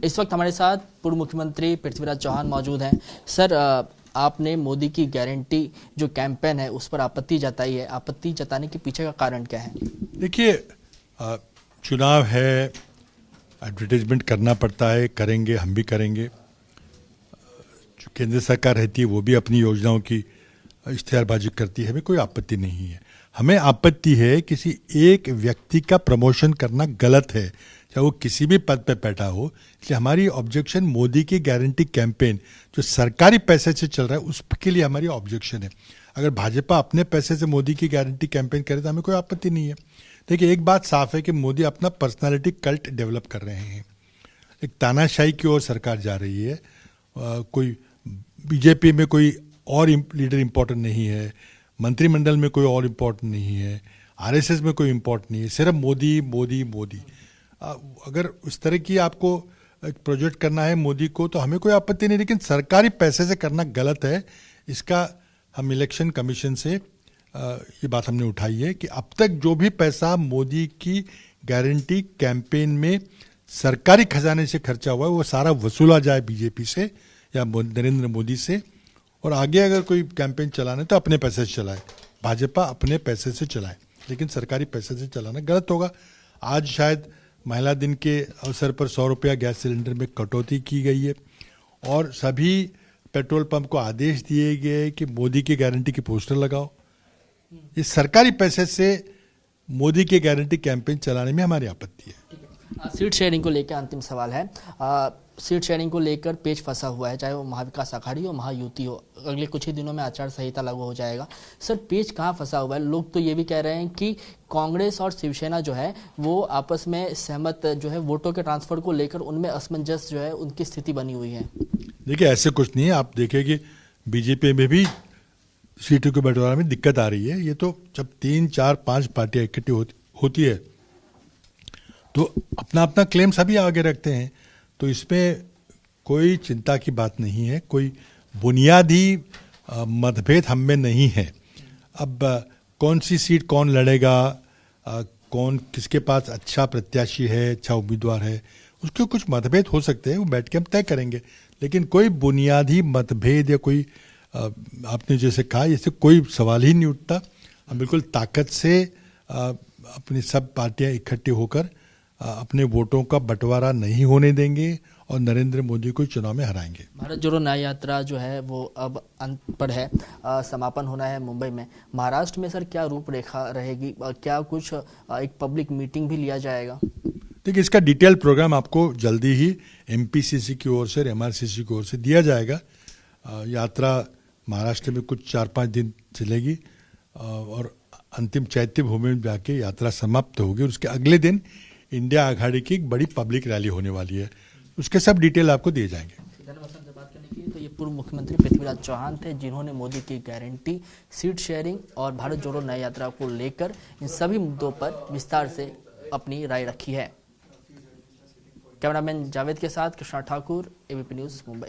इस वक्त हमारे साथ पूर्व मुख्यमंत्री पृथ्वीराज चौहान मौजूद हैं। सर, आपने मोदी की गारंटी जो कैंपेन है उस पर आपत्ति जताई है। आपत्ति जताने के पीछे का कारण क्या है? देखिए, चुनाव है, एडवर्टाइजमेंट करना पड़ता है, करेंगे, हम भी करेंगे। जो केंद्र सरकार रहती है वो भी अपनी योजनाओं की इश्तिहारबाजी करती है, हमें कोई आपत्ति नहीं है। हमें आपत्ति है किसी एक व्यक्ति का प्रमोशन करना गलत है, चाहे वो किसी भी पद पे बैठा हो। इसलिए हमारी ऑब्जेक्शन मोदी की गारंटी कैंपेन जो सरकारी पैसे से चल रहा है उसके लिए हमारी ऑब्जेक्शन है। अगर भाजपा अपने पैसे से मोदी की गारंटी कैंपेन करे तो हमें कोई आपत्ति नहीं है। देखिए, एक बात साफ है कि मोदी अपना पर्सनालिटी कल्ट डेवलप कर रहे हैं। एक तानाशाही की ओर सरकार जा रही है। कोई बीजेपी में कोई और लीडर इम्पोर्टेंट नहीं है, मंत्रिमंडल में कोई और इम्पोर्टेंट नहीं है, आरएसएस में कोई इम्पोर्टेंट नहीं है, सिर्फ मोदी मोदी मोदी। अगर उस तरह की आपको एक प्रोजेक्ट करना है मोदी को तो हमें कोई आपत्ति नहीं, लेकिन सरकारी पैसे से करना गलत है। इसका हम इलेक्शन कमीशन से ये बात हमने उठाई है कि अब तक जो भी पैसा मोदी की गारंटी कैंपेन में सरकारी खजाने से खर्चा हुआ है वो सारा वसूला जाए बीजेपी से या नरेंद्र मोदी से। और आगे अगर कोई कैंपेन चलाना है तो अपने पैसे से चलाए, भाजपा अपने पैसे से चलाए, लेकिन सरकारी पैसे से चलाना गलत होगा। आज शायद महिला दिन के अवसर पर 100 रुपया गैस सिलेंडर में कटौती की गई है और सभी पेट्रोल पंप को आदेश दिए गए कि मोदी की गारंटी की पोस्टर लगाओ। ये सरकारी पैसे से मोदी की गारंटी कैंपेन चलाने में हमारी आपत्ति है। सीट शेयरिंग को लेकर अंतिम सवाल है। सीट शेयरिंग को लेकर पेच फंसा हुआ है, चाहे वो महाविकास अघाड़ी हो, महायुति हो। अगले कुछ ही दिनों में आचार संहिता लागू हो जाएगा। सर, पेच कहाँ फंसा हुआ है? लोग तो ये भी कह रहे हैं कि कांग्रेस और शिवसेना जो है वो आपस में सहमत जो है वोटों के ट्रांसफर को लेकर उनमें असमंजस जो है उनकी स्थिति बनी हुई है। देखिए, ऐसे कुछ नहीं है। आप देखिए कि बीजेपी में भी सीटों के बंटवारे में दिक्कत आ रही है। ये तो जब 3, 4, 5 पार्टियां इकट्ठी होती है तो अपना अपना क्लेम सभी आगे रखते हैं, तो इसमें कोई चिंता की बात नहीं है। कोई बुनियादी मतभेद हम में नहीं है। अब कौन सी सीट कौन लड़ेगा, कौन किसके पास अच्छा प्रत्याशी है, अच्छा उम्मीदवार है, उसके कुछ मतभेद हो सकते हैं, वो बैठ के हम तय करेंगे। लेकिन कोई बुनियादी मतभेद या कोई आपने जैसे कहा इससे कोई सवाल ही नहीं उठता। हम बिल्कुल ताकत से अपनी सब पार्टियां इकट्ठी होकर अपने वोटों का बंटवारा नहीं होने देंगे और नरेंद्र मोदी को चुनाव में हराएंगे। भारत जोड़ो न्याय यात्रा जो है वो अब अंत पर है, समापन होना है मुंबई में। महाराष्ट्र में सर क्या रूपरेखा रहेगी? क्या कुछ एक पब्लिक मीटिंग भी लिया जाएगा? देखिए, इसका डिटेल प्रोग्राम आपको जल्दी ही एमपीसीसी की ओर से, एमआरसीसी की ओर से दिया जाएगा। यात्रा महाराष्ट्र में कुछ 4-5 दिन चलेगी और अंतिम चैत्य भूमि में जाके यात्रा समाप्त होगी। उसके अगले दिन इंडिया आघाड़ी की एक बड़ी पब्लिक रैली होने वाली है। उसके सब डिटेल आपको दिए जाएंगे। धन्यवाद सर बात करने के लिए। तो ये पूर्व मुख्यमंत्री पृथ्वीराज चौहान थे, जिन्होंने मोदी की गारंटी, सीट शेयरिंग और भारत जोड़ो न्याय यात्रा को लेकर इन सभी मुद्दों पर विस्तार से अपनी राय रखी है। कैमरामैन जावेद के साथ कृष्णा ठाकुर, एबीपी न्यूज़, मुंबई।